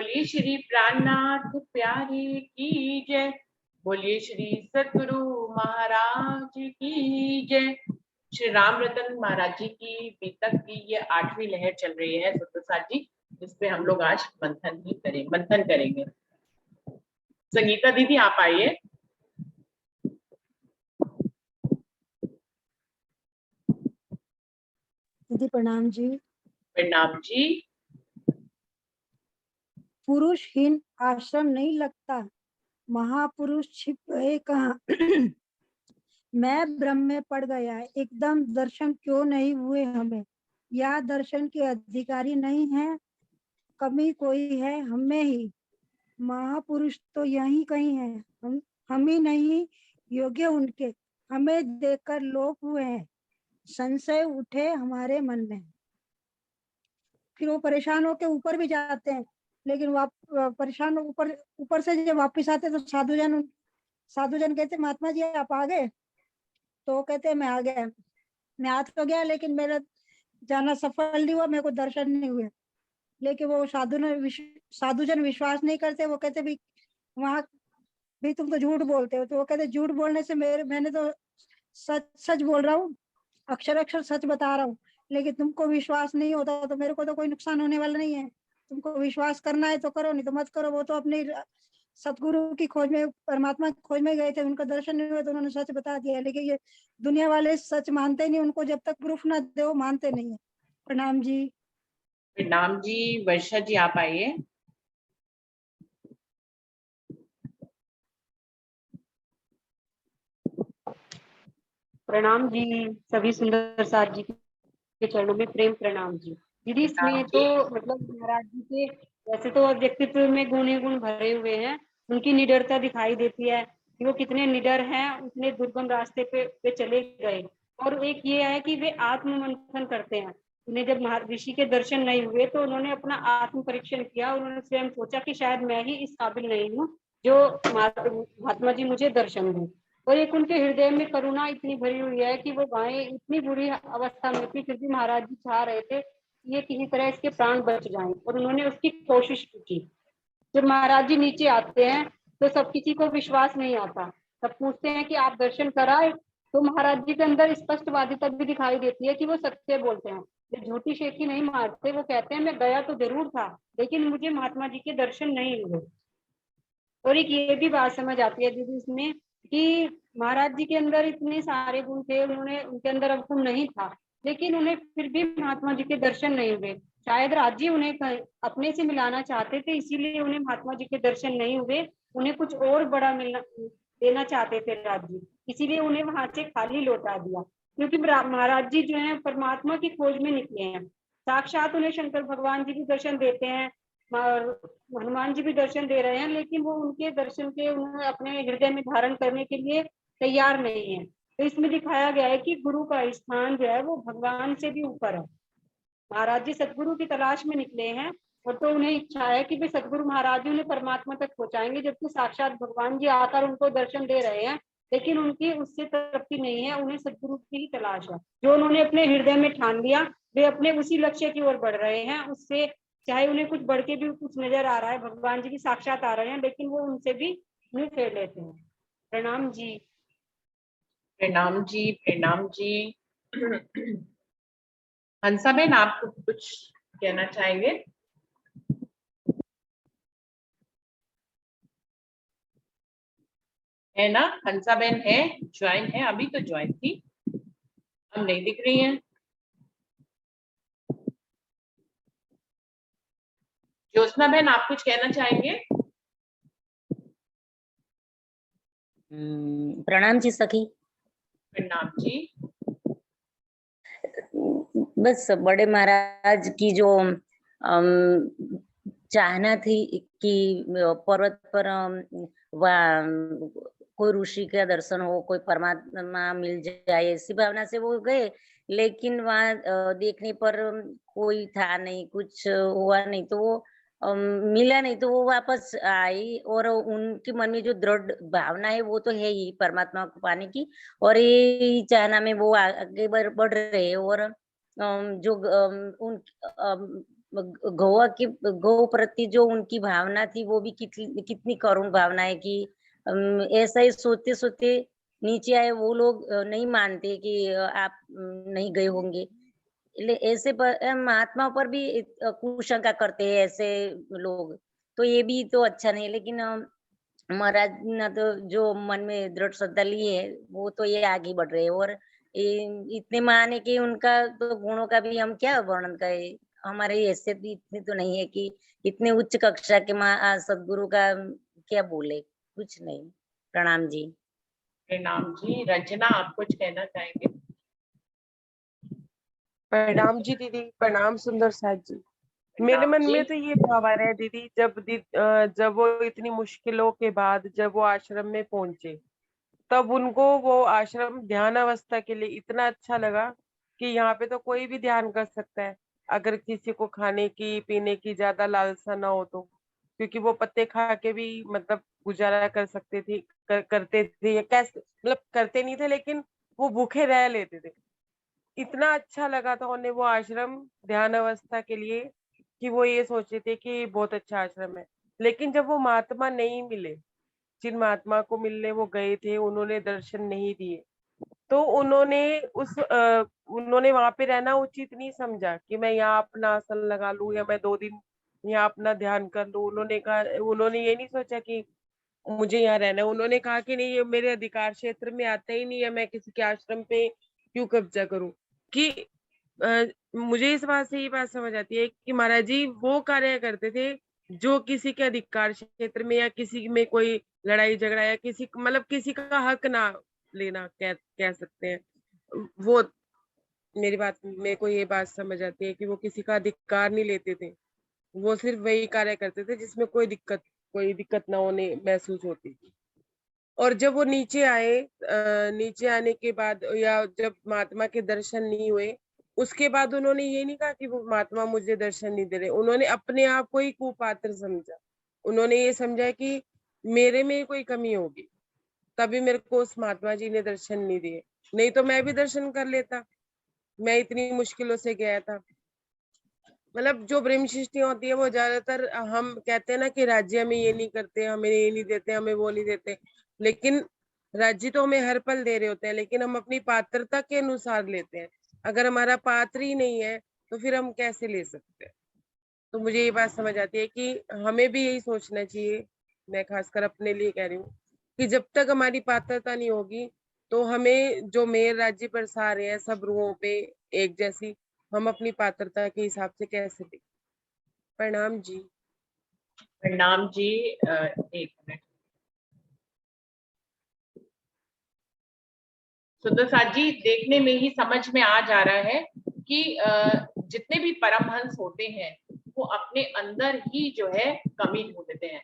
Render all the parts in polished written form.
बोलिए श्री प्राणनाथ प्यारे की जय। बोलिए श्री सद्गुरु महाराज की जय। श्री राम रतन महाराज जी की बीतक की ये 8वीं लहर चल रही है सुप्रसाद जी, इस पे हम लोग आज मंथन करेंगे। संगीता दीदी आप आइए। दीदी प्रणाम जी। प्रणाम जी। पुरुषहीन आश्रम नहीं लगता, महापुरुष छिप गए कहाँ। मैं भ्रम में पड़ गया, एकदम दर्शन क्यों नहीं हुए हमें। या दर्शन के अधिकारी नहीं है, कमी कोई है हमें ही। महापुरुष तो यहीं कहीं है, हम ही नहीं योग्य उनके। हमें देखकर लोग हुए हैं, संशय उठे हमारे मन में। फिर वो परेशान होके ऊपर भी जाते हैं, लेकिन परेशान ऊपर से जब वापिस आते तो साधुजन कहते महात्मा जी आप आ गए। तो कहते मैं आ गया, मैं आ तो गया लेकिन मेरा जाना सफल नहीं हुआ, मेरे को दर्शन नहीं हुए। लेकिन वो साधुजन विश्वास नहीं करते, वो कहते भी वहां भी तुम तो झूठ बोलते हो। तो वो कहते झूठ बोलने से मैंने तो सच बोल रहा हूँ, अक्षर अक्षर सच बता रहा हूँ, लेकिन तुमको विश्वास नहीं होता तो मेरे को तो कोई नुकसान होने वाला नहीं है। तुमको विश्वास करना है तो करो, नहीं तो मत करो। वो तो अपनी सतगुरु की खोज में, परमात्मा की खोज में गए थे, उनका दर्शन नहीं हुआ तो उन्होंने सच बता दिया। लेकिन ये दुनिया वाले सच मानते नहीं, उनको जब तक प्रूफ ना दे वो मानते नहीं है। प्रणाम जी। प्रणाम जी। वर्षा जी आप आइए। प्रणाम जी। सभी सुंदर साथ जी के चरणों में प्रेम प्रणाम जी। दीदी इसमें तो मतलब महाराज जी के वैसे तो व्यक्तित्व में गुण ही गुण भरे हुए हैं। उनकी निडरता दिखाई देती है कि वो कितने निडर हैं, उतने दुर्गम रास्ते पे चले गए। और एक ये है कि वे आत्म मंथन करते हैं। उन्हें जब ऋषि के दर्शन नहीं हुए तो उन्होंने अपना आत्म परीक्षण किया। उन्होंने स्वयं सोचा कि शायद मैं ही इस काबिल नहीं हूँ जो महात्मा जी मुझे दर्शन दें। और एक उनके हृदय में करुणा इतनी भरी हुई है कि वो गायें इतनी बुरी अवस्था में थी, फिर भी महाराज जी चाह रहे थे कि ये किसी तरह इसके प्राण बच जाएं, और उन्होंने उसकी कोशिश की। जब महाराज जी नीचे आते हैं तो सब किसी को विश्वास नहीं आता। सब पूछते हैं कि आप दर्शन कराए, तो महाराज जी के अंदर स्पष्टवादिता भी दिखाई देती है कि वो सत्य बोलते हैं, वो झूठी शेखी नहीं मारते। वो कहते हैं मैं गया तो जरूर था, लेकिन मुझे महात्मा जी के दर्शन नहीं हुए। और एक ये भी बात समझ आती है दीदी इसमें कि महाराज जी के अंदर इतने सारे गुण थे, उनके अंदर अवगुण नहीं था, लेकिन उन्हें फिर भी महात्मा जी के दर्शन नहीं हुए। शायद राज जी उन्हें अपने से मिलाना चाहते थे, इसीलिए उन्हें महात्मा जी के दर्शन नहीं हुए। उन्हें कुछ और बड़ा देना चाहते थे राज जी, इसीलिए उन्हें वहां से खाली लौटा दिया। क्योंकि महाराज जी जो है परमात्मा की खोज में निकले हैं। साक्षात उन्हें शंकर भगवान जी भी दर्शन देते हैं और हनुमान जी भी दर्शन दे रहे हैं, लेकिन वो उनके दर्शन के उन्हें अपने हृदय में धारण करने के लिए तैयार नहीं है। तो इसमें दिखाया गया है कि गुरु का स्थान जो है वो भगवान से भी ऊपर है। महाराज जी सतगुरु की तलाश में निकले हैं, और तो उन्हें इच्छा है कि वे सतगुरु महाराज जी उन्हें परमात्मा तक पहुंचाएंगे, जबकि साक्षात भगवान जी आकर उनको दर्शन दे रहे हैं। लेकिन उनकी उससे तृप्ति नहीं है, उन्हें सतगुरु की ही तलाश है। जो उन्होंने अपने हृदय में ठान लिया, वे अपने उसी लक्ष्य की ओर बढ़ रहे हैं। उससे चाहे उन्हें कुछ बढ़ के भी कुछ नजर आ रहा है, भगवान जी भी साक्षात आ रहे हैं, लेकिन वो उनसे भी मुंह फेर लेते हैं। प्रणाम जी। प्रणाम जी। प्रणाम जी। हंसाबेन आप कुछ कहना चाहेंगे? है ना, हंसाबेन है, ज्वाइन है, अभी तो ज्वाइन थी, अब नहीं दिख रही है। ज्योत्सना बहन आप कुछ कहना चाहेंगे? प्रणाम जी सखी। प्रणाम जी। बस बड़े महाराज की जो चाहना थी कि पर्वत पर कोई ऋषि का दर्शन हो, कोई परमात्मा मिल जाए, ऐसी भावना से वो गए। लेकिन वहां देखने पर कोई था नहीं, कुछ हुआ नहीं, तो वो मिला नहीं, तो वो वापस आई। और उनके मन में जो दृढ़ भावना है वो तो है ही परमात्मा को पाने की, और ये चाहना में वो आगे बढ़ रहे हैं। और जो उन गौ प्रति जो उनकी भावना थी वो भी कितनी कितनी करुण भावना है कि ऐसा ही सोते सोते नीचे आए वो लोग नहीं मानते कि आप नहीं गए होंगे। ऐसे पर महात्मा पर भी कुशंका करते हैं ऐसे लोग, तो ये भी तो अच्छा नहीं। लेकिन महाराज ने तो जो मन में दृढ़ श्रद्धा ली है वो तो ये आगे बढ़ रहे हैं। और इतने महान है कि उनका तो गुणों का भी हम क्या वर्णन करें, हमारी हैसियत भी इतनी तो नहीं है कि इतने उच्च कक्षा के सदगुरु का क्या बोले, कुछ नहीं। प्रणाम जी। प्रणाम जी। रंजना, आप कुछ कहना चाहेंगे? प्रणाम जी दीदी, प्रणाम सुंदर साथ जी। मेरे मन में तो ये भाव आ रहा है दीदी, जब वो इतनी मुश्किलों के बाद जब वो आश्रम में पहुंचे, तब उनको वो आश्रम ध्यान अवस्था के लिए इतना अच्छा लगा कि यहाँ पे तो कोई भी ध्यान कर सकता है, अगर किसी को खाने की पीने की ज्यादा लालसा ना हो तो, क्योंकि वो पत्ते खा के भी मतलब गुजारा कर सकते थे, करते थे, या कैसे मतलब करते नहीं थे, लेकिन वो भूखे रह लेते थे। इतना अच्छा लगा था उन्हें वो आश्रम ध्यान अवस्था के लिए कि वो ये सोचते थे कि बहुत अच्छा आश्रम है। लेकिन जब वो महात्मा नहीं मिले, जिन महात्मा को मिलने वो गए थे, उन्होंने दर्शन नहीं दिए, तो उन्होंने वहां पे रहना उचित नहीं समझा कि मैं यहाँ अपना आसन लगा लूं या मैं 2 दिन यहाँ अपना ध्यान कर लूं। उन्होंने ये नहीं सोचा कि मुझे यहाँ रहना है। उन्होंने कहा कि नहीं, ये मेरे अधिकार क्षेत्र में आता ही नहीं है, मैं किसी के आश्रम पे क्यों कब्जा करूं। कि मुझे इस बात से ये बात समझ आती है कि महाराज जी वो कार्य करते थे जो किसी के अधिकार क्षेत्र में या किसी में कोई लड़ाई झगड़ा या किसी का हक ना लेना कह सकते हैं। वो मेरे को ये बात समझ आती है कि वो किसी का अधिकार नहीं लेते थे, वो सिर्फ वही कार्य करते थे जिसमें कोई दिक्कत ना होने महसूस होती थी। और जब वो नीचे आए, नीचे आने के बाद या जब महात्मा के दर्शन नहीं हुए, उसके बाद उन्होंने ये नहीं कहा कि वो महात्मा मुझे दर्शन नहीं दे रहे। उन्होंने अपने आप को ही कुपात्र समझा। उन्होंने ये समझा कि मेरे में कोई कमी होगी, तभी मेरे को उस महात्मा जी ने दर्शन नहीं दिए, नहीं तो मैं भी दर्शन कर लेता। मैं इतनी मुश्किलों से गया था। मतलब जो ब्रह्म सृष्टि होती है वो ज्यादातर हम कहते हैं ना कि राज्य हमें ये नहीं करते, हमें ये नहीं देते, हमें वो नहीं देते, लेकिन राज्य तो हमें हर पल दे रहे होते हैं, लेकिन हम अपनी पात्रता के अनुसार लेते हैं। अगर हमारा पात्र ही नहीं है तो फिर हम कैसे ले सकते हैं। तो मुझे ये बात समझ आती है कि हमें भी यही सोचना चाहिए, मैं खासकर अपने लिए कह रही हूँ, कि जब तक हमारी पात्रता नहीं होगी तो हमें जो मेयर राज्य बरसा रहे हैं सब रूहों पे एक जैसी, हम अपनी पात्रता के हिसाब से कैसे दें। प्रणाम जी। प्रणाम जी। एक मिनट। सुंदर साथ जी, देखने में ही समझ में आ जा रहा है कि जितने भी परमहंस होते हैं वो अपने अंदर ही जो है कमी ढूंढते हैं।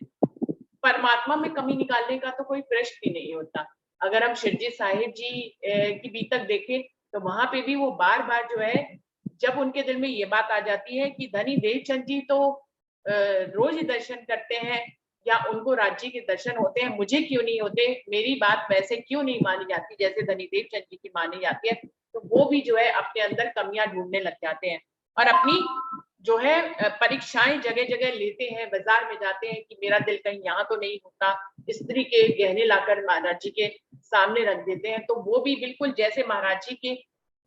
परमात्मा में कमी निकालने का तो कोई प्रश्न ही नहीं होता। अगर हम शिरजी साहिब जी की बीतक देखें तो वहां पे भी वो बार बार जो है, जब उनके दिल में ये बात आ जाती है कि धनी देवचंद जी तो रोज ही दर्शन करते हैं या उनको राज्य के दर्शन होते हैं, मुझे क्यों नहीं होते, मेरी बात वैसे क्यों नहीं मानी जाती जैसे धनी देवचंद जी की मानी जाती है, तो वो भी जो है अपने अंदर कमियां ढूंढने लग जाते हैं और अपनी जो है परीक्षाएं जगह जगह लेते हैं, बाजार में जाते हैं कि मेरा दिल कहीं यहाँ तो नहीं होता, स्त्री के गहने लाकर महाराज जी के सामने रख देते हैं। तो वो भी बिल्कुल जैसे महाराज जी के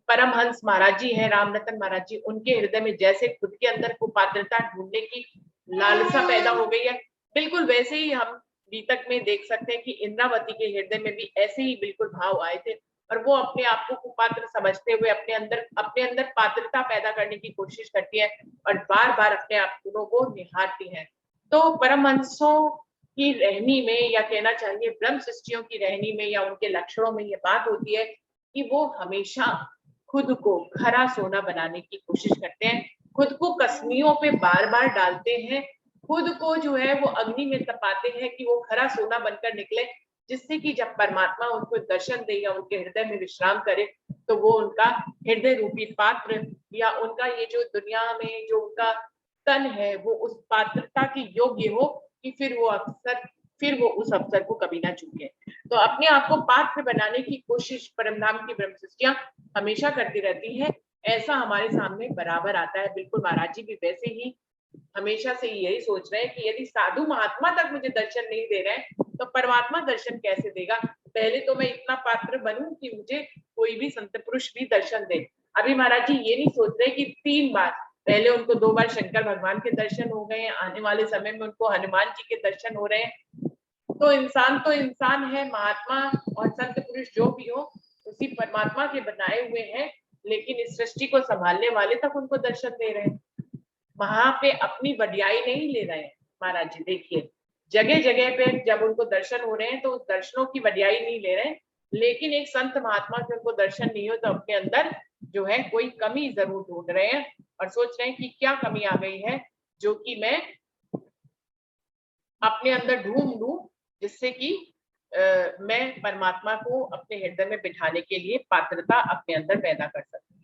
परमहंस महाराज जी हैं, राम रतन महाराज जी, उनके हृदय में जैसे खुद के अंदर कुपात्रता ढूंढने की लालसा पैदा हो गई है, बिल्कुल वैसे ही हम बीतक में देख सकते हैं कि इंद्रावती के हृदय में भी ऐसे ही बिल्कुल भाव आए थे और वो अपने आप को कुपात्र समझते हुए अपने अंदर पात्रता पैदा करने की कोशिश करती है और बार बार अपने आप को निहारती है। तो परमहंसों की रहनी में या कहना चाहिए ब्रह्म सृष्टियों की रहनी में या उनके लक्षणों में ये बात होती है कि वो हमेशा खुद को खरा सोना बनाने की कोशिश करते हैं, खुद को कसनियों पे बार बार डालते हैं, खुद को जो है वो अग्नि में तपाते हैं कि वो खरा सोना बनकर निकले, जिससे कि जब परमात्मा उनको दर्शन दे या उनके हृदय में विश्राम करे तो वो उनका हृदय रूपी पात्र या उनका ये जो दुनिया में जो उनका तन है वो उस पात्रता के योग्य हो कि फिर वो उस अवसर को कभी ना चूके। तो अपने आप को पात्र बनाने की कोशिश परमधाम की ब्रह्म सृष्टियां हमेशा करती रहती है ऐसा हमारे सामने बराबर आता है। बिल्कुल महाराज जी भी वैसे ही हमेशा से यही सोच रहे हैं कि यदि साधु महात्मा तक मुझे दर्शन नहीं दे रहे हैं तो परमात्मा दर्शन कैसे देगा। पहले तो मैं इतना पात्र बनूं कि मुझे कोई भी संत पुरुष भी दर्शन दे। अभी महाराज जी ये नहीं सोच रहे कि 3 बार, पहले उनको 2 बार शंकर भगवान के दर्शन हो गए, आने वाले समय में उनको हनुमान जी के दर्शन हो रहे हैं। तो इंसान है, महात्मा और संत पुरुष जो भी हो उसी परमात्मा के बनाए हुए हैं, लेकिन इस सृष्टि को संभालने वाले तक उनको दर्शन दे रहे हैं। वहां पे अपनी बढ़ियाई नहीं ले रहे हैं महाराज जी। देखिए जगह जगह पे जब उनको दर्शन हो रहे हैं तो उस दर्शनों की बढ़ियाई नहीं ले रहे हैं, लेकिन एक संत महात्मा के उनको दर्शन नहीं हो तो अपने अंदर जो है कोई कमी जरूर ढूंढ रहे हैं और सोच रहे हैं कि क्या कमी आ गई है जो कि मैं अपने अंदर ढूंढ लूं, जिससे कि मैं परमात्मा को अपने हृदय में बिठाने के लिए पात्रता अपने अंदर पैदा कर सकूं।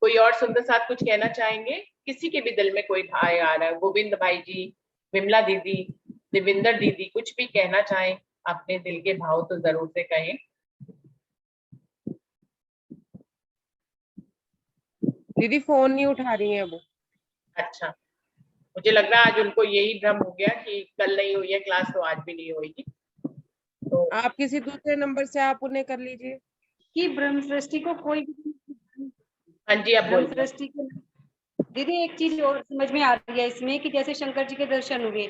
कोई और सुंदर साथ कुछ कहना चाहेंगे? किसी के भी दिल में कोई भाई आ रहा है, गोविंद भाई जी, विमला दीदी, देविंदर दीदी, कुछ भी कहना चाहें अपने दिल के भाव तो जरूर से कहें। दीदी फोन नहीं उठा रही है वो। अच्छा, मुझे लग रहा है आज उनको यही भ्रम हो गया कि कल नहीं हुई है क्लास तो आज भी नहीं होगी। तो आप किसी दूसरे नंबर से आप उन्हें कर लीजिए कि ब्रह्म सृष्टि को कोई भी, हाँ जी आप ब्रह्म बोलिए। सृष्टि को दीदी एक चीज और समझ में आ रही है इसमें कि जैसे शंकर जी के दर्शन हुए,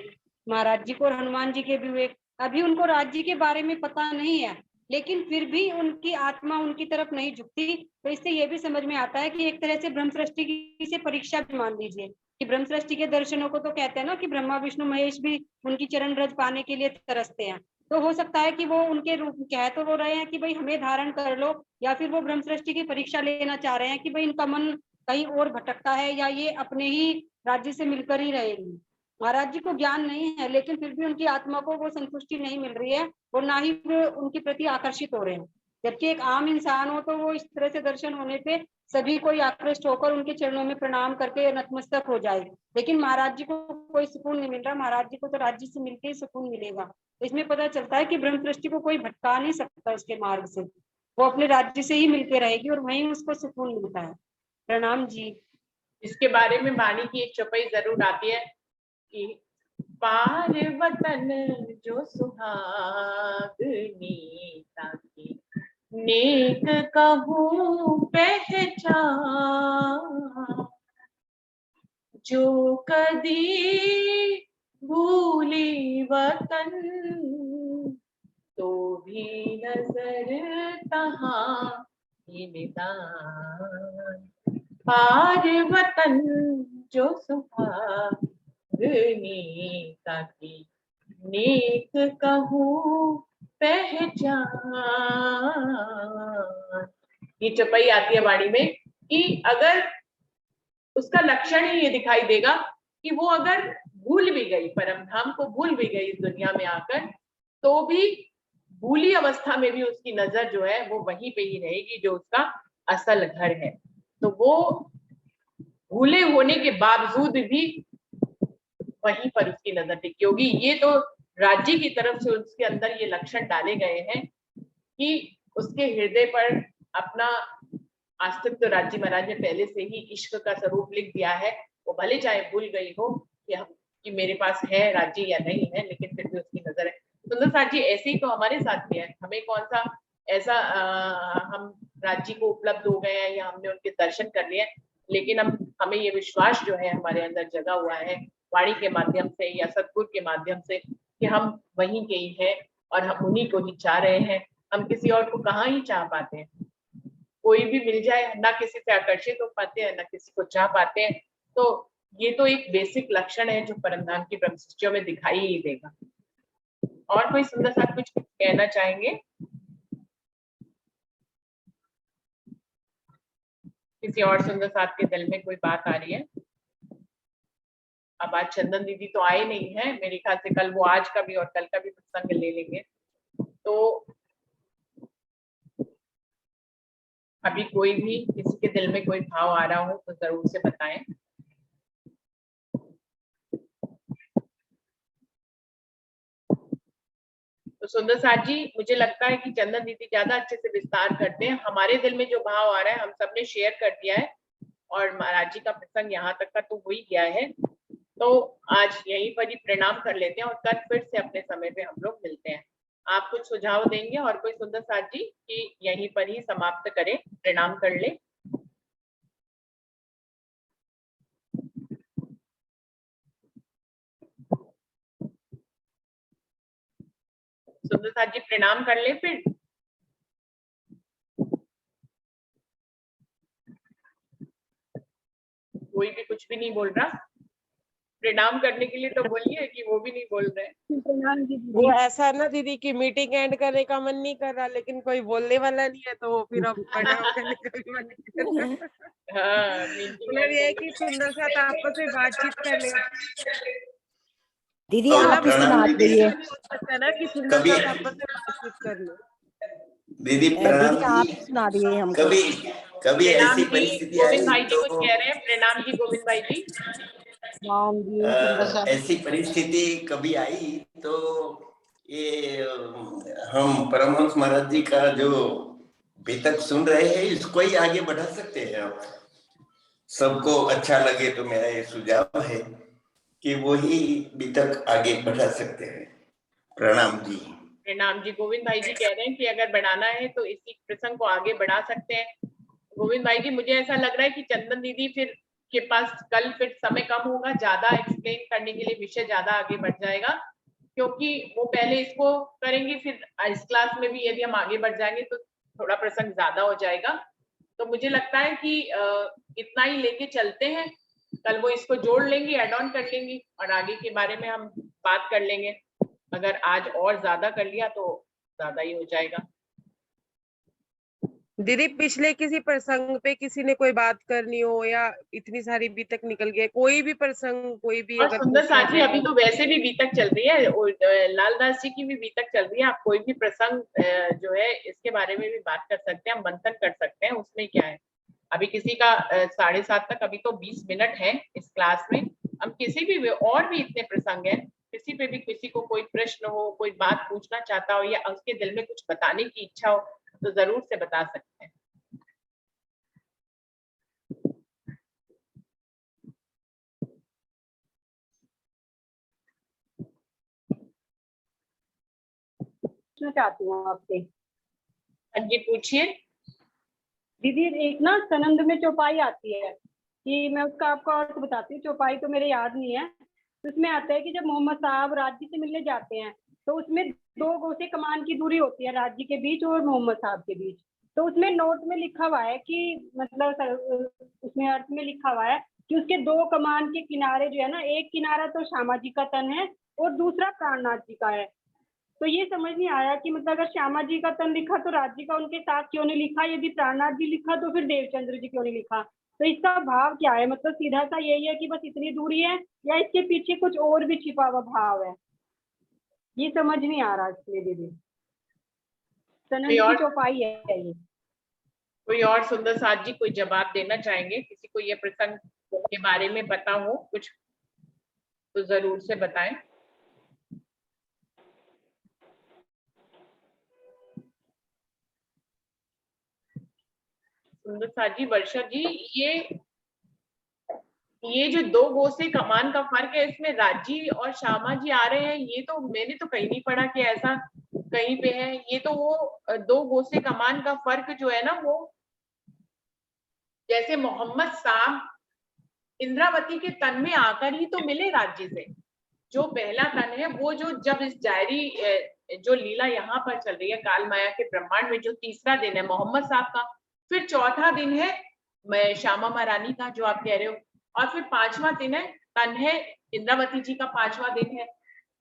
महाराज जी को और हनुमान जी के भी हुए। अभी उनको राज्य के बारे में पता नहीं है, लेकिन फिर भी उनकी आत्मा उनकी तरफ नहीं झुकती। तो इससे ये भी समझ में आता है कि एक तरह से ब्रह्म सृष्टि की से परीक्षा भी मान लीजिए कि ब्रह्म सृष्टि के दर्शनों को तो कहते हैं ना कि ब्रह्मा विष्णु महेश भी उनकी चरण रज पाने के लिए तरसते हैं। तो हो सकता है कि वो उनके रूप कह तो वो रहे हैं कि भाई हमें धारण कर लो, या फिर वो ब्रह्म सृष्टि की परीक्षा लेना चाह रहे हैं कि भाई इनका मन कहीं और भटकता है या ये अपने ही राज्य से मिलकर ही रहेंगी। महाराज जी को ज्ञान नहीं है, लेकिन फिर भी उनकी आत्मा को वो संतुष्टि नहीं मिल रही है और ना ही वो उनके प्रति आकर्षित हो रहे हैं। जबकि एक आम इंसान हो तो वो इस तरह से दर्शन होने पे सभी कोई आकृष्ट होकर उनके चरणों में प्रणाम करके नतमस्तक हो जाए। लेकिन महाराज जी को कोई सुकून नहीं मिल रहा। महाराज जी को तो राज्य से मिलकर ही सुकून मिलेगा। तो इसमें पता चलता है कि ब्रह्म सृष्टि को कोई भटका नहीं सकता उसके मार्ग से। वो अपने राज्य से ही मिलके रहेगी और वहीं उसको सुकून मिलता है। प्रणाम जी। इसके बारे में वाणी की एक चौपाई जरूर आती है कि पार वतन जो सुहागनी ताकी नेक कहूँ पहचान, जो कदी भूली वतन तो भी नजर तहाँ ही निदान। पार वतन जो सुहागनी ताकी नेक कहूँ पहचान। ये चौपाई आती है वाणी में कि अगर उसका लक्षण ही ये दिखाई देगा कि वो अगर भूल भी गई, परम धाम को भूल भी गई इस दुनिया में आकर, तो भी भूली अवस्था में भी उसकी नजर जो है वो वहीं पे ही रहेगी जो उसका असल घर है। तो वो भूले होने के बावजूद भी वहीं पर उसकी नजर टिकी होगी। ये तो राज्य की तरफ से उसके अंदर ये लक्षण डाले गए हैं कि उसके हृदय पर अपना अस्तित्व राज्य महाराज ने पहले से ही इश्क का स्वरूप लिख दिया है। वो भले चाहे भूल गई हो कि मेरे पास है राज्य या नहीं है, लेकिन फिर भी उसकी नजर है। सुंदर साथ जी ऐसे ही तो हमारे साथ भी है। हमें कौन सा ऐसा हम राज्य को उपलब्ध हो गए हैं या हमने उनके दर्शन कर लिए, लेकिन हमें ये विश्वास जो है हमारे अंदर जगा हुआ है वाणी के माध्यम से या सतगुरु के माध्यम से कि हम वहीं के ही हैं और हम उन्हीं को ही चाह रहे हैं। हम किसी और को कहाँ ही चाह पाते हैं। कोई भी मिल जाए ना किसी से आकर्षित हो पाते हैं ना किसी को चाह पाते हैं। तो ये तो एक बेसिक लक्षण है जो परमधाम की ब्रह्म सृष्टियों में दिखाई ही देगा। और कोई सुंदर साथ कुछ कहना चाहेंगे? किसी और सुंदर साथ के दिल में कोई बात आ रही है? अब आज चंदन दीदी तो आए नहीं है, मेरे ख्याल से कल वो आज का भी और कल का भी प्रसंग ले लेंगे। तो अभी कोई भी किसी के दिल में कोई भाव आ रहा हो तो जरूर से बताएं। तो सुंदर साथ जी, मुझे लगता है कि चंदन दीदी ज्यादा अच्छे से विस्तार करते हैं। हमारे दिल में जो भाव आ रहा है हम सबने शेयर कर दिया है, और महाराज जी का प्रसंग यहाँ तक का तो हो ही गया है। तो आज यहीं पर ही प्रणाम कर लेते हैं और कल फिर से अपने समय पे हम लोग मिलते हैं। आप कुछ सुझाव देंगे और कोई सुंदर साथ जी कि यहीं पर ही समाप्त करें, प्रणाम कर ले। सुंदर साथ जी प्रणाम कर ले फिर। कोई भी कुछ भी नहीं बोल रहा, प्रणाम करने के लिए तो बोलिए कि वो भी नहीं बोल रहे। प्रणाम जी वो ऐसा ना दीदी की मीटिंग एंड करने का मन नहीं कर रहा, लेकिन कोई बोलने वाला नहीं है, तो फिर अब प्रणाम करने का भी मन नहीं कर रहा। हाँ, मीटिंग मतलब ये है कि सुंदर साथ आपस में बातचीत कर ले। दीदी मतलब आप ही सुना प्रणाम दीजिए। ऐसा नहीं हो सकता ना कि सुंदर कभी साथ आपस में बातचीत कर ले। दीदी प्रणाम दीदी आप जी। ही सुना दिए हमको। कभी कभी प्रणाम ऐसी जी, परिस्थिति गोविंद आई भाई जी तो कुछ कह रहे हैं। प्रणाम जी गोविंद भाई जी। राम जी सुंदर साथ ऐसी परिस्थिति कभी आई तो ये हम परमहंस महाराज जी का जो अभी तक सुन रहे हैं इसको ही आगे बढ़ा सकते हैं। आप सबको अच्छा लगे तो मेरा ये सुझाव है कि वो ही अभी तक आगे बढ़ा सकते हैं। प्रणाम जी। प्रणाम जी। गोविंद भाई जी कह रहे हैं कि अगर बढ़ाना है तो इसी प्रसंग को आगे बढ़ा सकते हैं। गोविंद भाई जी, मुझे ऐसा लग रहा है कि चंदन दीदी फिर के पास कल फिर समय कम होगा, ज्यादा एक्सप्लेन करने के लिए विषय ज्यादा आगे बढ़ जाएगा, क्योंकि वो पहले इसको करेंगे, फिर इस क्लास में भी यदि हम आगे बढ़ जाएंगे तो थोड़ा प्रसंग ज्यादा हो जाएगा। तो मुझे लगता है कि इतना ही लेके चलते हैं। कल वो इसको जोड़ लेंगे, एड ऑन कर लेंगे और आगे के बारे में हम बात कर लेंगे। अगर आज और ज्यादा कर लिया तो ज्यादा ही हो जाएगा। दीदी पिछले किसी प्रसंग पे किसी ने कोई बात करनी हो, या इतनी सारी बी तक निकल गया, कोई भी प्रसंग कोई भी और अगर सुंदर पूछना साथी, चाहे अभी तो वैसे भी बीतक चल रही है और लालदास जी की भी बीतक चल रही है। आप कोई भी प्रसंग जो है इसके बारे में भी बात कर सकते हैं, हम मंथन कर सकते हैं, उसमें क्या है। अभी किसी का 7:30 तक, अभी तो 20 मिनट है इस क्लास में। हम किसी भी और भी इतने प्रसंग है, किसी पे भी किसी को कोई प्रश्न हो, कोई बात पूछना चाहता हो या उसके दिल में कुछ बताने की इच्छा हो तो जरूर से बता सकते हैं। पूछना चाहती हूँ आपसे। हाँ जी, पूछिए। दीदी एक ना सनंद में चौपाई आती है कि मैं उसका आपको अर्थ बताती हूँ, चौपाई तो मेरे याद नहीं है। तो उसमें आता है कि जब मोहम्मद साहब राज्य से मिलने जाते हैं तो उसमें 2 गोसे कमान की दूरी होती है राज्य के बीच और मोहम्मद साहब के बीच। तो उसमें नोट में लिखा हुआ है कि मतलब उसमें अर्थ में लिखा हुआ है कि उसके 2 कमान के किनारे जो है ना, एक किनारा तो श्यामा जी का तन है और दूसरा प्राणनाथ जी का है। तो ये समझ नहीं आया कि मतलब अगर श्यामा जी का तन लिखा तो राज्य का उनके साथ क्यों नहीं लिखा, यदि प्राणनाथ जी लिखा तो फिर देवचंद्र जी क्यों नहीं लिखा। तो इसका भाव क्या है? मतलब सीधा सा यही है कि बस इतनी दूरी है या इसके पीछे कुछ और भी छिपा हुआ भाव है? ये समझ नहीं आ रहा इसलिए दीदी। सनंद की चौपाई है ये। कोई और सुंदर साथ जी कोई जवाब देना चाहेंगे? किसी को ये प्रसंग के बारे में पता हो कुछ तो जरूर से बताएं। सुंदर साथ जी, वर्षा जी, ये जो 2 गोसे कमान का फर्क है, इसमें राजी और श्यामा जी आ रहे हैं, ये तो मैंने तो कहीं नहीं पढ़ा कि ऐसा कहीं पे है। ये तो वो 2 गोसे कमान का फर्क जो है ना, वो जैसे मोहम्मद साहब इंद्रावती के तन में आकर ही तो मिले राज्य से। जो पहला तन है वो जो जब इस जायरी जो लीला यहाँ पर चल रही है काल माया के ब्रह्मांड में, जो तीसरा दिन है मोहम्मद साहब का, फिर चौथा दिन है श्यामा महारानी का जो आप कह रहे हो, और फिर 5वां दिन है तन है इंद्रावती जी का, 5वां दिन है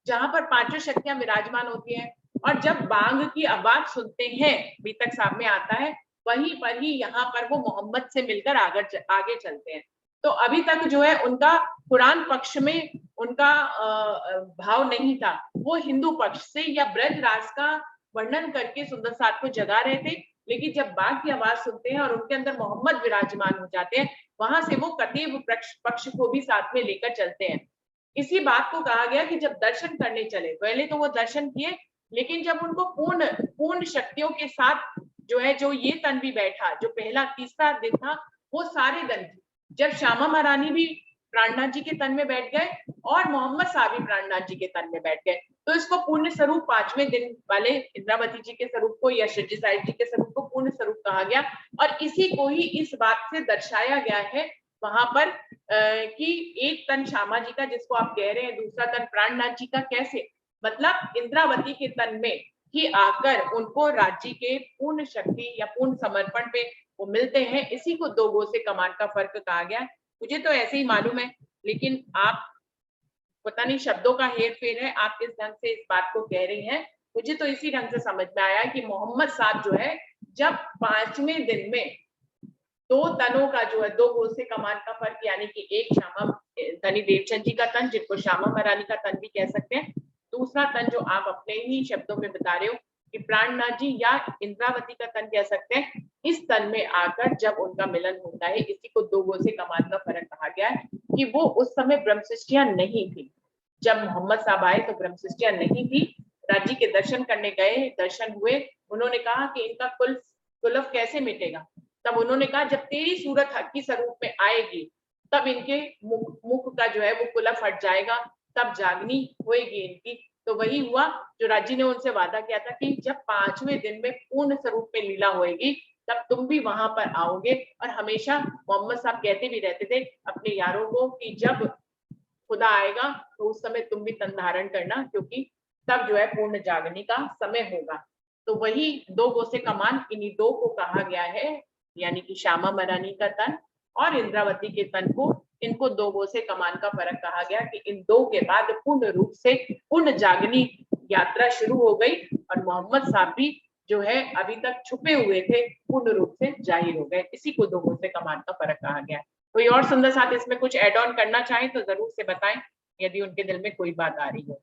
जहां पर 5 शक्तियां विराजमान होती हैं। और जब बांग की आवाज सुनते हैं, बीतक साहब में आता है, वहीं पर ही यहाँ पर वो मोहम्मद से मिलकर आगे चलते हैं। तो अभी तक जो है उनका कुरान पक्ष में उनका भाव नहीं था, वो हिंदू पक्ष से या ब्रज राज का वर्णन करके सुंदर साथ को जगा रहे थे। लेकिन जब बाघ की आवाज सुनते हैं और उनके अंदर मोहम्मद विराजमान हो जाते हैं, वहां से वो कतीब पक्ष को भी साथ में लेकर चलते हैं। इसी बात को कहा गया कि जब दर्शन करने चले, पहले तो वो दर्शन किए, लेकिन जब उनको पूर्ण पूर्ण शक्तियों के साथ जो है, जो ये तन भी बैठा, जो पहला तीसरा दिन था, वो सारे दिन जब श्यामा महारानी भी प्राणनाथ जी के तन में बैठ गए और मोहम्मद साहब भी प्राणनाथ जी के तन में बैठ गए, तो इसको पूर्ण स्वरूप 5वें दिन वाले इंद्रावती जी के स्वरूप को या शिवजी साहिब जी के स्वरूप को पूर्ण स्वरूप कहा गया। और इसी को ही इस बात से दर्शाया गया है वहां पर कि एक तन श्यामा जी का जिसको आप कह रहे हैं, दूसरा तन प्राणनाथ जी का, कैसे मतलब इंद्रावती के तन में ही आकर उनको राज्य के पूर्ण शक्ति या पूर्ण समर्पण पे वो मिलते हैं। इसी को दो गो से कमान का फर्क कहा गया। मुझे तो ऐसे ही मालूम है, लेकिन आप पता नहीं शब्दों का हेर फेर है, आप किस ढंग से इस बात को कह रही हैं। मुझे तो इसी ढंग से समझ में आया कि मोहम्मद साहब जो है जब 5वें दिन में दो तनों का जो है, दो गो से कमान का फर्क, यानी कि एक श्यामा धनी देवचंद जी का तन जिनको श्यामा महारानी का तन भी कह सकते हैं, दूसरा तन जो आप अपने ही शब्दों में बता रहे हो कि प्राणनाथ जी या इंद्रावती का तन कह सकते हैं, इस तन में आकर जब उनका मिलन होता है, इसी को दो गो से कमान का फर्क कहा गया है कि वो उस समय ब्रह्म सृष्टियां नहीं थी। जब मोहम्मद साहब आए तो ब्रह्म सृष्टियां नहीं थी। राज्य के दर्शन करने गए, दर्शन हुए, उन्होंने कहा कि इनका कुलफ कैसे मिटेगा। तब उन्होंने कहा जब तेरी सूरत हक की स्वरूप में आएगी तब इनके मुख का जो है वो कुलफ हट जाएगा, तब जागनी होएगी इनकी। तो वही हुआ जो राज्य ने उनसे वादा किया था कि जब 5वें दिन में पूर्ण स्वरूप में लीला होएगी तब तुम भी वहां पर आओगे। और हमेशा मोहम्मद साहब कहते भी रहते थे अपने यारों को कि जब खुदा आएगा तो उस समय तुम भी तन धारण करना, क्योंकि तब जो है पूर्ण जागने का समय होगा। तो वही दो गो से कमान इन्हीं दो को कहा गया है, यानी कि श्यामा महारानी का तन और इंद्रावती के तन को, इनको दो गो से कमान का फर्क कहा गया कि इन दो के बाद पूर्ण रूप से पूर्ण जागनी यात्रा शुरू हो गई और मोहम्मद साहब भी जो है अभी तक छुपे हुए थे पूर्ण रूप से जाहिर हो गए। इसी को दो गो से कमान का फर्क कहा गया है। कोई और सुंदर साथ इसमें कुछ ऐड ऑन करना चाहें तो जरूर से बताएं, यदि उनके दिल में कोई बात आ रही हो।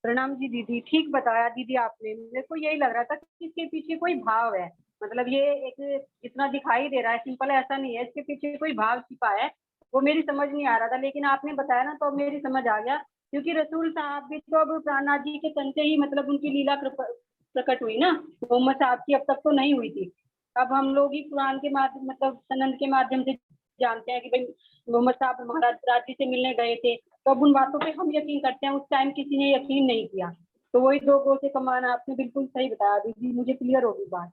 प्रणाम जी दीदी, ठीक बताया दीदी आपने। मेरे को यही लग रहा था कि इसके पीछे कोई भाव है, मतलब ये एक इतना दिखाई दे रहा है सिंपल, ऐसा नहीं है, इसके पीछे कोई भाव छिपा है, वो मेरी समझ नहीं आ रहा था, लेकिन आपने बताया ना तो मेरी समझ आ गया। क्योंकि रसूल साहब भी तो अब प्राणनाथ जी के तन से ही मतलब उनकी लीला प्रकट हुई ना, मोहम्मद साहब की अब तक तो नहीं हुई थी। अब हम लोग ही कुरान के माध्यम मतलब सनद के माध्यम से जानते हैं कि भाई मोहम्मद साहब महाराज जी से मिलने गए थे, तो अब उन बातों पे हम यकीन करते हैं, उस टाइम किसी ने यकीन नहीं किया। तो वही दो गो से कमान, आपने बिल्कुल सही बताया दीदी, मुझे क्लियर होगी बात।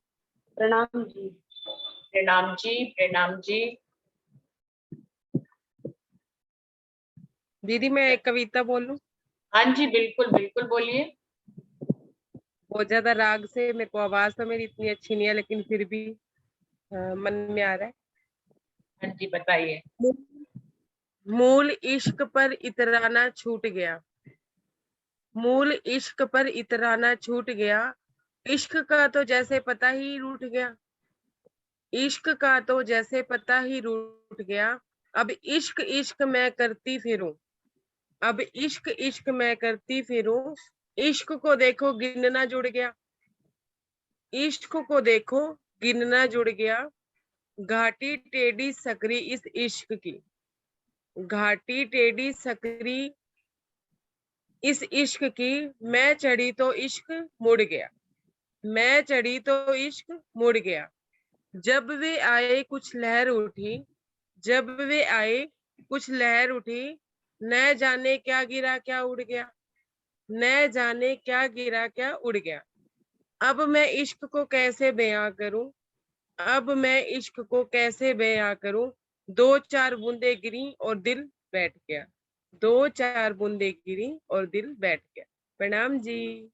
प्रणाम जी। प्रणाम जी, प्रणाम जी। दीदी मैं एक कविता बोलूं? हाँ जी बिल्कुल बिल्कुल बोलिए। बहुत ज्यादा राग से, मेरे को आवाज तो मेरी इतनी अच्छी नहीं है लेकिन फिर भी मन में आ रहा है। हाँ जी बताइए। मूल इश्क पर इतराना छूट गया, मूल इश्क पर इतराना छूट गया, इश्क का तो जैसे पता ही रूठ गया, इश्क का तो जैसे पता ही रूठ गया। अब इश्क इश्क मैं करती फिरूं, अब इश्क इश्क मैं करती फिरूं, इश्क को देखो गिनना जुड़ गया, इश्क को देखो गिनना जुड़ गया। घाटी टेढ़ी सकरी इस इश्क की, घाटी टेढ़ी सकरी इस इश्क की, मैं चढ़ी तो इश्क मुड़ गया, मैं चढ़ी तो इश्क मुड़ गया। जब वे आए कुछ लहर उठी, जब वे आए कुछ लहर उठी, न जाने क्या गिरा क्या उड़ गया, न जाने क्या गिरा क्या उड़ गया। अब मैं इश्क को कैसे बयां करूं, अब मैं इश्क को कैसे बयां करूं, दो चार बूंदे गिरी और दिल बैठ गया, दो चार बूंदे गिरी और दिल बैठ गया। प्रणाम जी।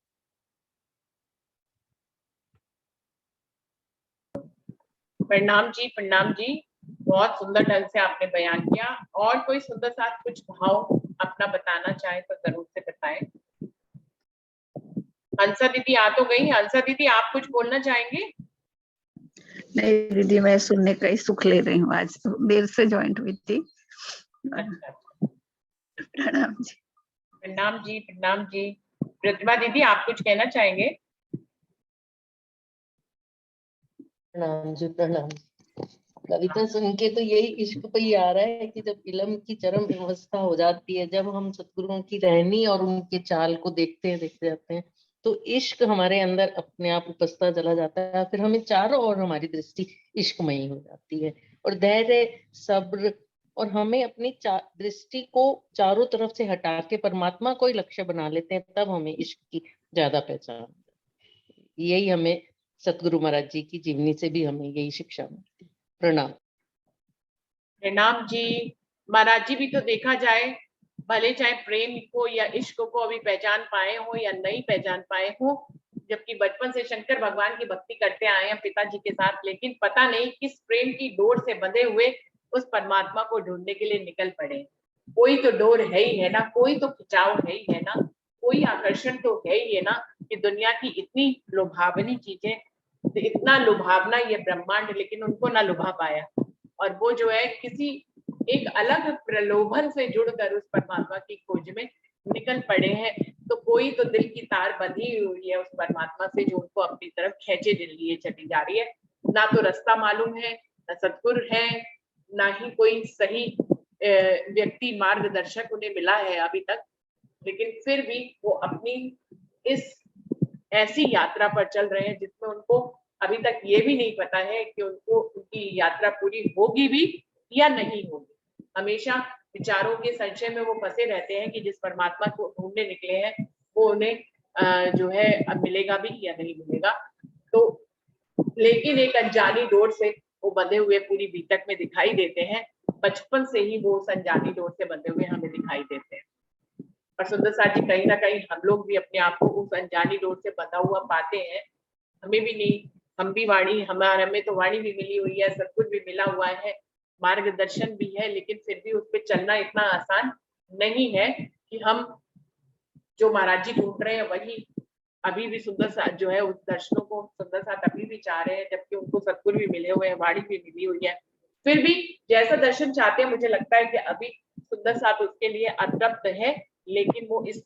प्रणाम जी, प्रणाम जी। बहुत सुंदर ढंग से आपने बयान किया। और कोई सुंदर साथ कुछ भाव अपना बताना चाहे तो जरूर से बताएं। हंसा दीदी आ तो गई। हंसा दीदी आप कुछ बोलना चाहेंगे? नहीं दीदी, मैं सुनने का ही सुख ले रही हूँ, आज तो देर से ज्वाइंट हुई थी। अच्छा, प्रणाम जी। प्रणाम जी, प्रणाम जी। प्रतिभा दीदी आप कुछ कहना चाहेंगे? प्रणाम जी, प्रणाम। कविता सुन के तो यही इश्क पे ही आ रहा है कि जब इलम की चरम अवस्था हो जाती है, जब हम सतगुरुओं की रहनी और उनके चाल को देखते जाते हैं, तो इश्क हमारे अंदर अपने आप उपसता चला जाता है। फिर हमें चारों ओर हमारी दृष्टि इश्कमयी हो जाती है, और धैर्य, सब्र, और हमें अपनी दृष्टि को चारों तरफ से हटा के परमात्मा को ही लक्ष्य बना लेते हैं, तब हमें इश्क की ज्यादा पहचान। यही हमें सतगुरु महाराज जी की जीवनी से भी हमें यही शिक्षा मिलती है। प्रणाम। प्रणाम जी। महाराज जी भी तो देखा जाए, भले चाहे प्रेम को या इश्क को अभी पहचान पाए हो या नहीं पहचान पाए हो, जबकि बचपन से शंकर भगवान की भक्ति करते आए हैं पिताजी के साथ, लेकिन पता नहीं किस प्रेम की डोर से बंधे हुए उस परमात्मा को ढूंढने के लिए निकल पड़े। कोई तो डोर है ही है ना, कोई तो खिंचाव है ही है ना, कोई आकर्षण तो है ही है ना, कि दुनिया की इतनी लुभावनी चीजें, इतना लुभावना ये ब्रह्मांड, लेकिन उनको ना लुभा पाया। और वो जो है किसी एक अलग प्रलोभन से जुड़कर उस परमात्मा की खोज में निकल पड़े हैं। तो कोई तो दिल की तार बंधी हुई है उस परमात्मा से, जो उनको अपनी तरफ खेचे लिए चली जा रही है। ना तो रास्ता मालूम है, ना सतगुरु है, ना ही कोई सही व्यक्ति मार्गदर्शक उन्हें मिला है अभी तक, लेकिन फिर भी वो अपनी इस ऐसी यात्रा पर चल रहे हैं जिसमें उनको अभी तक ये भी नहीं पता है कि उनको उनकी यात्रा पूरी होगी भी या नहीं होगी। हमेशा विचारों के संशय में वो फंसे रहते हैं कि जिस परमात्मा को ढूंढने निकले हैं वो उन्हें जो है अब मिलेगा भी या नहीं मिलेगा। तो लेकिन एक अनजानी डोर से वो बंधे हुए पूरी बीतक में दिखाई देते हैं। बचपन से ही वो अनजानी डोर से बंधे हुए हमें दिखाई देते हैं। और सुंदर साथ जी, कहीं ना कहीं हम लोग भी अपने आप को उस अनजानी डोर से बंधा हुआ पाते हैं। हमें भी नहीं, हम भी वाणी, हमें तो वाणी भी मिली हुई है, सब कुछ भी मिला हुआ है, मार्गदर्शन भी है, लेकिन फिर भी उस पर चलना इतना आसान नहीं है कि हम जो महाराज जी ढूंढ रहे हैं वही अभी भी सुंदर साथ जो है उस दर्शनों को सुंदर साथ अभी भी चाह रहे हैं, जबकि उनको सतगुरु भी मिले हुए हैं, वाणी भी मिली हुई है। फिर भी जैसा दर्शन चाहते हैं, मुझे लगता है कि अभी सुंदर साथ उसके लिए अतृप्त है, लेकिन वो इस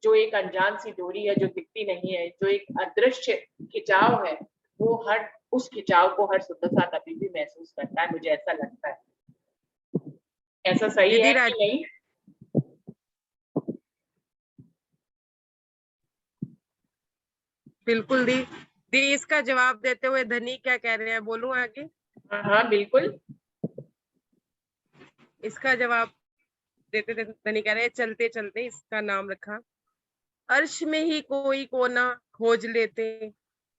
जो एक अनजान सी डोरी है जो दिखती नहीं है, जो एक अदृश्य खिंचाव है, वो हर उस खिंचाव को हर सुंदर साथ अभी भी महसूस करता है, मुझे ऐसा लगता है। ऐसा सही है कि नहीं? बिल्कुल दी दी इसका जवाब देते हुए धनी क्या कह रहे हैं, बोलूं आगे? हाँ बिल्कुल। इसका जवाब देते धनी कह रहे हैं, चलते चलते इसका नाम रखा, अर्श में ही कोई कोना खोज लेते,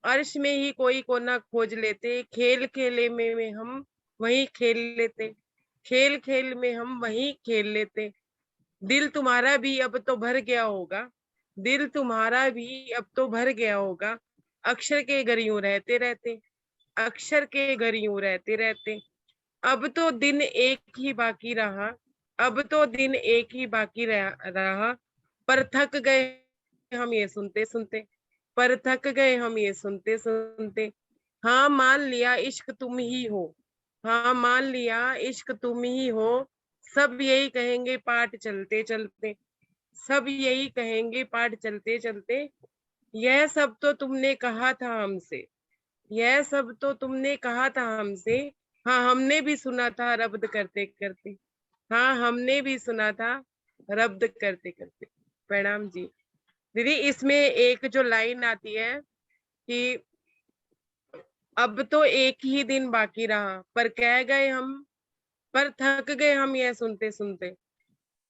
अर्श में ही कोई कोना खोज लेते, खेल खेले में हम वही खेल लेते, खेल खेल में हम वही खेल लेते, दिल तुम्हारा भी अब तो भर गया होगा, दिल तुम्हारा भी अब तो भर गया होगा, अक्षर के घर यूं रहते रहते, अक्षर के घर यूं रहते रहते, अब तो दिन एक ही बाकी रहा, अब तो दिन एक ही बाकी रहा, पर थक गए हम ये सुनते सुनते, पर थक गए हम ये सुनते सुनते, हाँ मान लिया इश्क तुम ही हो, हाँ मान लिया इश्क तुम ही हो, सब यही कहेंगे पाठ चलते चलते, सब यही कहेंगे पाठ चलते चलते, यह सब तो तुमने कहा था हमसे, यह सब तो तुमने कहा था हमसे, हाँ हमने भी सुना था रब्द करते करते, हाँ हमने भी सुना था रब्द करते करते। प्रणाम जी। दीदी इसमें एक जो लाइन आती है कि अब तो एक ही दिन बाकी रहा, पर कह गए हम, पर थक गए हम यह सुनते सुनते,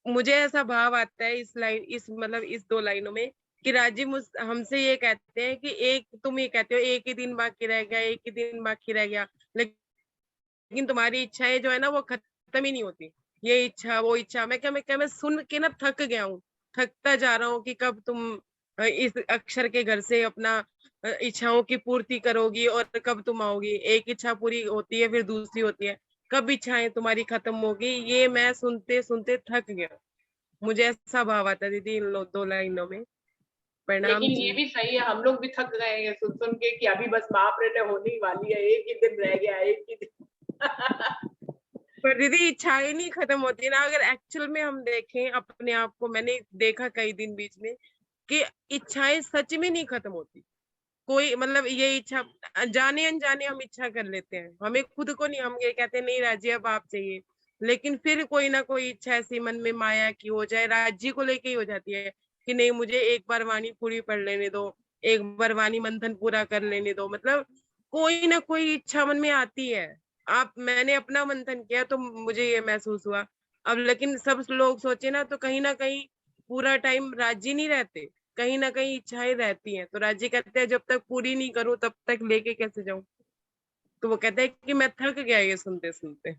मुझे ऐसा भाव आता है इस लाइन, इस मतलब इस दो लाइनों में, कि राजीव हमसे ये कहते हैं कि एक, तुम ये कहते हो एक ही दिन बाकी रह गया, एक ही दिन बाकी रह गया, लेकिन तुम्हारी इच्छाएं जो है ना वो खत्म ही नहीं होती, ये इच्छा वो इच्छा, मैं सुन के ना थक गया हूँ, थकता जा रहा हूँ कि कब तुम इस अक्षर के घर से अपना इच्छाओं की पूर्ति करोगी और कब तुम आओगी, एक इच्छा पूरी होती है फिर दूसरी होती है, कब इच्छाएं तुम्हारी खत्म होगी, ये मैं सुनते सुनते थक गया, मुझे ऐसा भाव आता है दीदी इन दो लाइनों में। प्रणाम लेकिन जी। ये भी सही है, हम लोग भी थक गए हैं सुन सुन के कि अभी बस महाप्रलय होने ही वाली है, एक ही दिन रह गया, एक ही दिन। पर दीदी इच्छाएं नहीं खत्म होती ना, अगर एक्चुअल में हम देखें अपने आप को, मैंने देखा कई दिन बीच में कि इच्छाएं सच में नहीं खत्म होती, कोई मतलब ये इच्छा जाने अनजाने हम इच्छा कर लेते हैं, हमें खुद को नहीं, हम ये कहते हैं नहीं राज्य अब आप चाहिए, लेकिन फिर कोई ना कोई इच्छा ऐसी मन में माया की हो जाए, राज्य को लेके ही हो जाती है कि नहीं मुझे एक बार वाणी पूरी पढ़ लेने दो, एक बार वाणी मंथन पूरा कर लेने दो, मतलब कोई ना कोई इच्छा मन में आती है। मैंने अपना मंथन किया तो मुझे ये महसूस हुआ। अब लेकिन सब लोग सोचे ना तो कहीं ना कहीं पूरा टाइम राज्य नहीं रहते, कहीं ना कहीं इच्छाएं रहती हैं, तो राज्य कहते हैं जब तक पूरी नहीं करूं तब तक लेके कैसे जाऊं। तो वो कहते हैं कि मैं थक गया ये सुनते सुनते।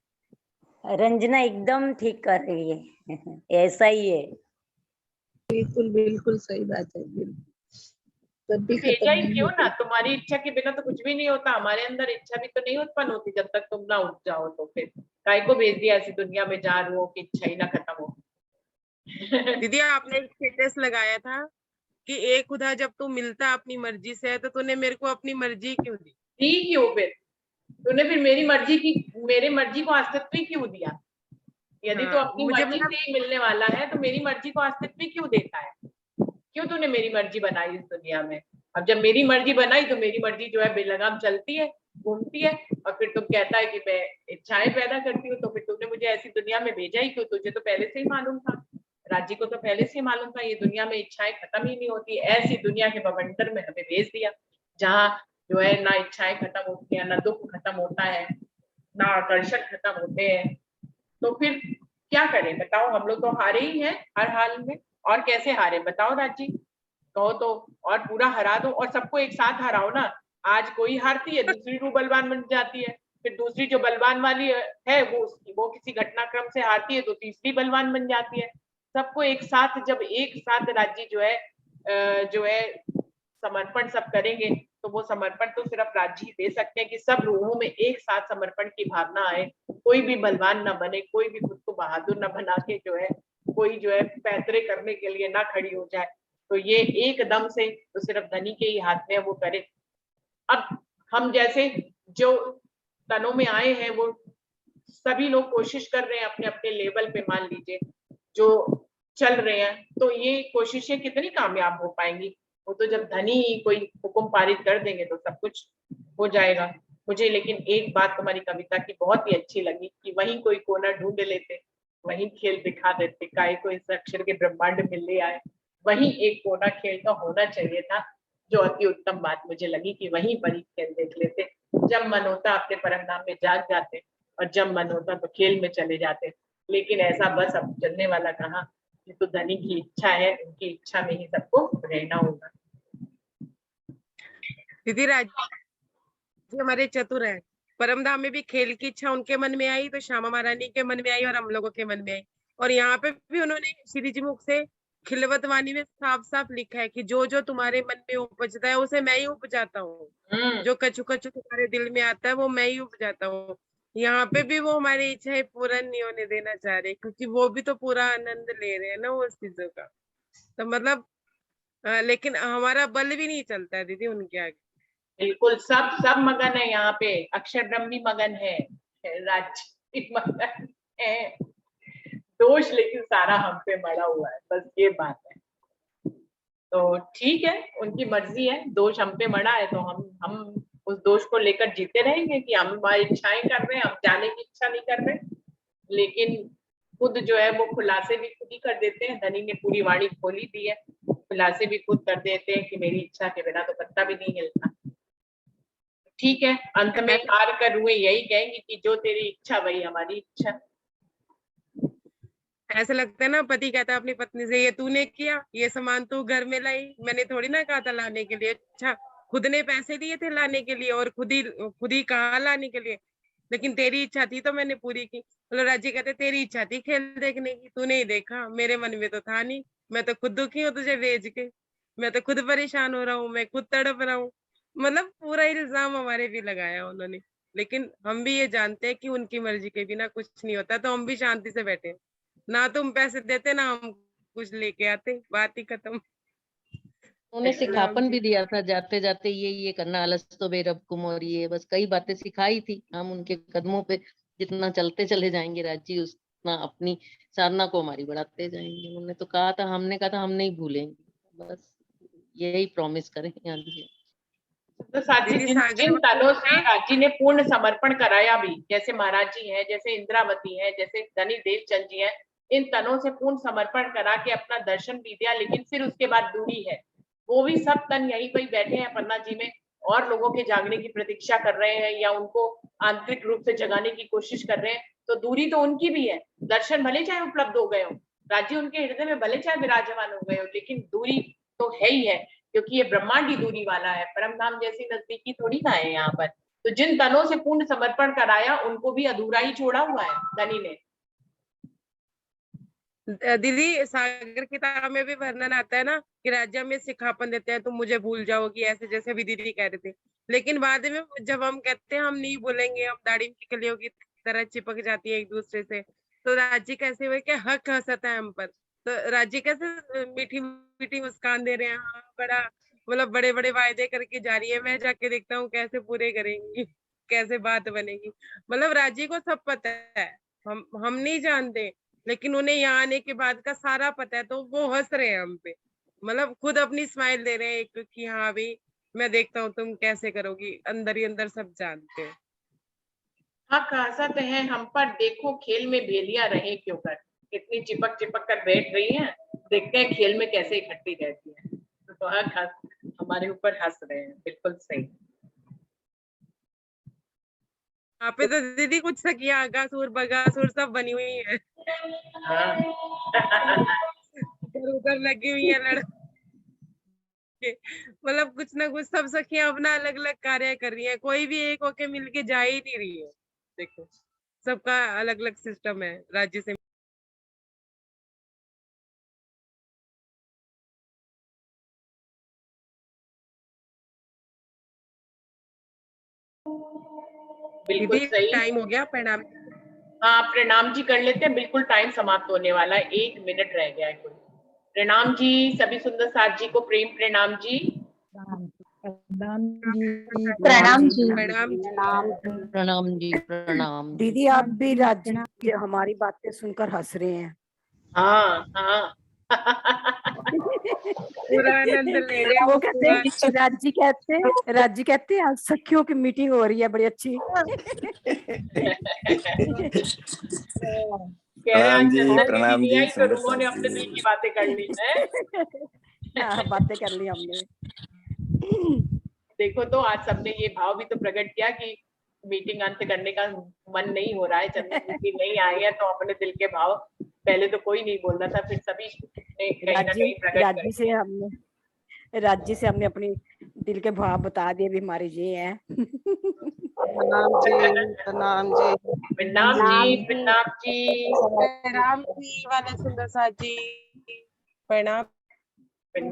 रंजना एकदम ठीक कर रही है ऐसा ही है। बिल्कुल बिल्कुल सही बात है, बिल्कुल कभी खत्म भेजा ही नहीं क्यों ना, होती। तुम्हारी इच्छा के बिना तो कुछ भी नहीं होता। हमारे अंदर इच्छा भी तो नहीं उत्पन्न होती जब तक तुम ना उठ जाओ, तो फिर काय को भेज दिया ऐसी दुनिया में जा रहे हो कि इच्छा ही ना खत्म हो। दीदी आपने एक स्टेटस लगाया था कि एक खुदा जब तू मिलता अपनी मर्जी से है तो तूने मेरे को अपनी मर्जी क्यों दी। दी क्यों फिर तूने, फिर मेरी मर्जी को अस्तित्व ही क्यों दिया? यदि तो हाँ अपनी मुझे मर्जी मतलब से ही मिलने वाला है तो मेरी मर्जी को अस्तित्व ही क्यों देता है? क्यों तूने मेरी मर्जी बनाई इस दुनिया में? अब जब मेरी मर्जी बनाई तो मेरी मर्जी जो है बेलगाम चलती है, घूमती है, और फिर तुम कहता है कि मैं इच्छाएं पैदा करती हूँ, तो फिर तुमने मुझे ऐसी दुनिया में भेजा ही क्यों? तुझे तो पहले से ही मालूम था, राज्य को तो पहले से ही मालूम था ये दुनिया में इच्छाएं खत्म ही नहीं होती, ऐसी दुनिया के बवंडर में हमें भेज दिया जहाँ जो है ना इच्छाएं खत्म होती है, ना दुख खत्म होता है, ना आकर्षण खत्म होते हैं। तो फिर क्या करें बताओ? हम लोग तो हारे ही हैं हर हाल में। और कैसे हारे बताओ राजी? कहो तो और पूरा हरा दो और सबको एक साथ हराओ ना। आज कोई हारती है, दूसरी रू बलवान बन जाती है, फिर दूसरी जो बलवान वाली है वो किसी घटनाक्रम से हारती है तो तीसरी बलवान बन जाती है। सबको एक साथ, जब एक साथ राज्य जो है समर्पण सब करेंगे, तो वो समर्पण तो सिर्फ राज्य ही दे सकते हैं कि सब रूहों में एक साथ समर्पण की भावना आए, कोई भी बलवान ना बने, कोई भी खुद को बहादुर ना बना के जो है कोई जो है पैतरे करने के लिए ना खड़ी हो जाए। तो ये एकदम से तो सिर्फ धनी के ही हाथ में वो करे। अब हम जैसे जो तनों में आए हैं वो सभी लोग कोशिश कर रहे हैं अपने अपने लेवल पे, मान लीजिए जो चल रहे हैं, तो ये कोशिशें कितनी कामयाब हो पाएंगी? वो तो जब धनी ही कोई हुक्म पारित कर देंगे तो सब कुछ हो जाएगा। मुझे लेकिन एक बात तुम्हारी कविता की बहुत ही अच्छी लगी कि वहीं कोई कोना ढूंढ लेते, वहीं खेल दिखा देते, काय को इस अक्षर के ब्रह्मांड में ले आए, वहीं एक कोना खेल का होना चाहिए था। जो अति उत्तम बात मुझे लगी कि वहीं पर ही खेल देख लेते, जब मन होता अपने परम धाम में जाग जाते और जब मन होता तो खेल में चले जाते। लेकिन ऐसा बस अब चलने वाला कहाँ, ये तो धनी की इच्छा है, उनकी इच्छा में ही सबको रहना होगा। दीदी राज्य हमारे चतुर है, परमधाम में भी खेल की इच्छा उनके मन में आई तो श्यामा महारानी के मन में आई और हम लोगों के मन में आई। और यहाँ पे भी उन्होंने श्री जी मुख से खिलवत वाणी में साफ साफ लिखा है कि जो जो तुम्हारे मन में उपजता है उसे मैं ही उपजाता हूँ, जो कछु कछु तुम्हारे दिल में आता है वो मैं ही उपजाता हूँ। यहाँ पे भी वो हमारी इच्छाएं पूर्ण नहीं होने देना चाह रहे, क्योंकि वो भी तो पूरा आनंद ले रहे हैं ना उस चीजों का। तो मतलब लेकिन हमारा बल भी नहीं चलता है दीदी उनके आगे। बिल्कुल सब सब मगन है यहाँ पे, अक्षर ब्रह्म भी मगन है, राज्य भी मगन है, दोष लेकिन सारा हम पे मड़ा हुआ है, बस ये बात है। तो ठीक है, उनकी मर्जी है, दोष हम पे मड़ा है तो हम उस दोष को लेकर जीते रहेंगे कि हम हमारी इच्छाएं कर रहे हैं, हम जाने की इच्छा नहीं कर रहे। लेकिन खुद जो है वो खुलासे भी खुद ही कर देते हैं, धनी ने पूरी वाणी खोली दी है, खुलासे भी खुद कर देते हैं कि मेरी इच्छा के बिना तो पत्ता भी नहीं हिलता। ठीक है, अंत में हार कर हुए यही कहेंगे कि जो तेरी इच्छा वही हमारी इच्छा। ऐसा लगता है ना, पति कहता है अपनी पत्नी से ये तूने किया, ये सामान तू घर में लाई, मैंने थोड़ी ना कहा था लाने के लिए। अच्छा खुद ने पैसे दिए थे लाने के लिए और खुद ही कहा लाने के लिए, लेकिन तेरी इच्छा थी तो मैंने पूरी की। बोलो राजी कहते तेरी इच्छा थी खेल देखने की, तूने ही देखा, मेरे मन में तो था नहीं, मैं तो खुद दुखी हूँ तुझे भेज के, मैं तो खुद परेशान हो रहा हूँ, मैं खुद तड़प रहा हूँ। मतलब पूरा इल्जाम हमारे भी लगाया उन्होंने। लेकिन हम भी ये जानते हैं कि उनकी मर्जी के बिना कुछ नहीं होता, तो हम भी शांति से बैठे, ना तुम पैसे देते ना हम कुछ लेके आते, बात ही खत्म। उन्होंने राम सिखापन जी भी दिया था जाते जाते, ये करना, अलस्तो बे रबकुम, और ये बस कई बातें सिखाई थी। हम उनके कदमों पे जितना चलते चले जाएंगे राज्य, उतना अपनी साधना को हमारी बढ़ाते जाएंगे। उन्होंने तो कहा था, हमने कहा था हम नहीं भूलेंगे, बस यही प्रॉमिस करें यहाँ जी। तो साथी दीदी जिन सागर जिन वाला तनों से ना, राजी ने पूर्ण समर्पण कराया भी, जैसे महाराज जी हैं, जैसे इंद्रावती है, जैसे धनी देवचंद जी हैं, इन तनों से पूर्ण समर्पण करा के अपना दर्शन भी दिया, लेकिन फिर उसके बाद दूरी है। वो भी सब तन यहीं पर बैठे हैं पन्ना जी में, और लोगों के जागने की प्रतीक्षा कर रहे हैं या उनको आंतरिक रूप से जगाने की कोशिश कर रहे हैं। तो दूरी तो उनकी भी है, दर्शन भले चाहे उपलब्ध हो गए हो, राज्य उनके हृदय में भले चाहे विराजमान हो गए हो, लेकिन दूरी तो है ही है, क्योंकि ये ब्रह्मांडी दूरी वाला है, परम धाम जैसी नजदीकी थोड़ी ना है यहाँ पर। तो जिन तनों से पूर्ण समर्पण कराया उनको भी अधूरा ही छोड़ा हुआ है धनी ने। दीदी सागर किताब में भी वर्णन आता है ना कि राज्य में सिखापन देते हैं, तुम मुझे भूल जाओगी, ऐसे जैसे भी दीदी कह रहे थे। लेकिन बाद में जब हम कहते हैं हम नहीं भूलेंगे, हम दाढ़ी की कलियों की तरह चिपक जाती है एक दूसरे से, तो राज्य कैसे हुए कि हक हंसता है हम पर। तो राज्य कैसे मीठी मीठी मुस्कान दे रहे हैं, हाँ बड़ा मतलब बड़े बड़े वायदे करके जा रही है, मैं जाके देखता हूँ कैसे पूरे करेंगी, कैसे बात बनेगी। मतलब राज्य को सब पता है, हम नहीं जानते, लेकिन उन्हें यहाँ आने के बाद का सारा पता है, तो वो हंस रहे हैं हम पे, मतलब खुद अपनी स्माइल दे रहे हैं एक कि हाँ भाई मैं देखता हूँ तुम कैसे करोगी, अंदर ही अंदर सब जानते हैं। हाँ हंसत है हम पर, देखो खेल में बेलियां रहे क्यों कर, कितनी चिपक चिपक कर बैठ रही हैं, देखते हैं खेल में कैसे इकट्ठी रहती है। तो हमारे ऊपर हंस रहे हैं, बिल्कुल सही। यहाँ पे तो दीदी कुछ सखियां आगासुर बगासुर सब बनी हुई है, हाँ। इधर उधर लगी हुई है लड़ के, मतलब कुछ ना कुछ सब सखियां अपना अलग अलग कार्य कर रही है, कोई भी एक होके मिलके जा ही नहीं रही है। देखो सबका अलग अलग सिस्टम है राज्य से। बिल्कुल दीदी सही। टाइम हो गया, प्रणाम। हाँ प्रणाम जी कर लेते हैं, बिल्कुल टाइम समाप्त होने वाला है, 1 मिनट रह गया है कोई। प्रणाम जी सभी सुंदर साथ जी को प्रेम प्रणाम जी। प्रणाम जी। प्रणाम जी। प्रणाम। प्रणाम जी प्रणाम। दीदी आप भी राज्य की हमारी बातें सुनकर हंस रहे हैं। हाँ हाँ। पूरा आनंद ले रहे हैं वो वो कहते पूरा। हैं राज्य कहते हैं आज सखियों की मीटिंग हो रही है बड़ी अच्छी। कह रहे आज प्रणाम जी, चंदन दीदी प्रणाम नहीं जी, आई तो सुंदर रूमों ने साथ अपने दिल जी। की बातें कर ली है। हाँ बातें कर ली हमने। देखो तो आज सबने ये भाव भी तो प्रकट किया कि मीटिंग अंत करने का मन नहीं हो रहा है, चंदन दीदी नहीं आए हैं, तो अपने दिल के भाव पहले तो कोई नहीं बोल रहा था, फिर सभी ने कहीं ना कहीं प्रकट कर दिया। राज्य से हमने अपनी दिल के भाव बता दिए, भी हमारे ये हैं। प्रणाम जी, प्रणाम जी, प्रणाम जी प्रणाम जी। प्रणाम जी वाले सुंदर साथ जी, प्रणाम। प्रणाम।